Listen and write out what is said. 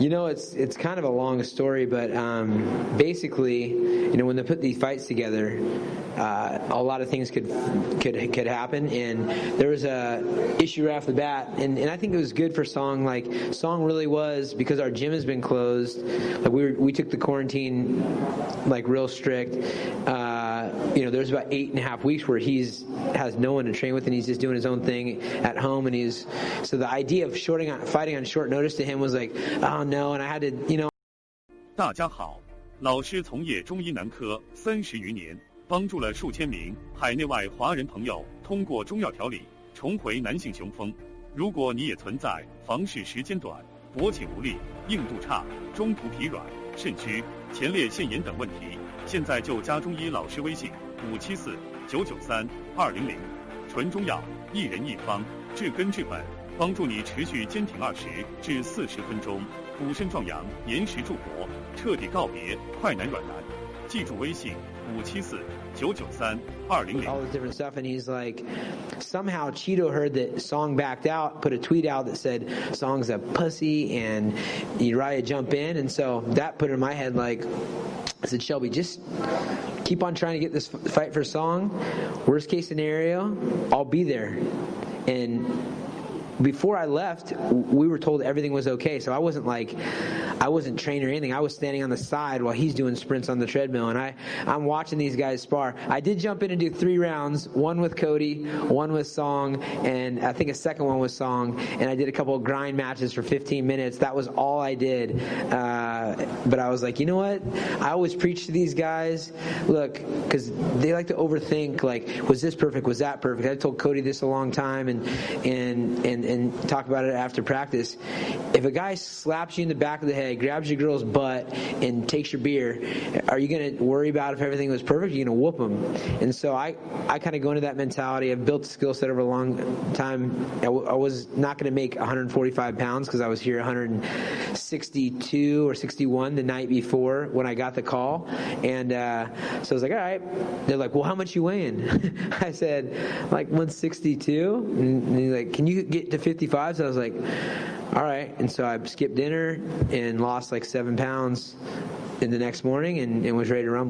It's kind of a long story, but basically, when they put these fights together, a lot of things could happen, and there was a issue right off the bat, and I think it was good for Song. Like, Song really was, because our gym has been closed. Like, we took the quarantine like real strict. There's about 8.5 weeks where has no one to train with, and he's just doing his own thing at home, and so the idea of fighting on short notice to him was like, oh no, and I had to. 大家好，老师从业中医男科30余年，帮助了数千名海内外华人朋友通过中药调理重回男性雄风。如果你也存在房事时间短、勃起无力、硬度差、中途疲软、肾虚、前列腺炎等问题，现在就加中医老师微信574-993-200，纯中药，一人一方，治根治本，帮助你持续坚挺20至40分钟，补肾壮阳，延时助勃，彻底告别快男软男。记住微信574-993-200。All this different stuff, and he's like, somehow Cheeto heard that Song backed out, put a tweet out that said Song's a pussy and Uriah jump in, and so that put it in my head like, I said, Shelby, just keep on trying to get this fight for Song. Worst case scenario, I'll be there. And before I left, we were told everything was okay. So I wasn't trained or anything. I was standing on the side while he's doing sprints on the treadmill, and I'm watching these guys spar. I did jump in and do 3 rounds, one with Cody, one with Song, and I think a second one with Song, and I did a couple of grind matches for 15 minutes. That was all I did. But I was like, you know what? I always preach to these guys, look, because they like to overthink, like, was this perfect? Was that perfect? I told Cody this a long time, and talk about it after practice. If a guy slaps you in the back of the head, grabs your girl's butt, and takes your beer, are you going to worry about if everything was perfect? You're going to whoop him. And so I kind of go into that mentality. I've built a skill set over a long time. I was not going to make 145 pounds because I was here 162 or 61 the night before when I got the call. And so I was like, all right. They're like, well, how much you weighing? I said, like 162. And they're like, can you get to 55? So I was like, all right. And so I skipped dinner and lost like 7 pounds in the next morning and was ready to rumble.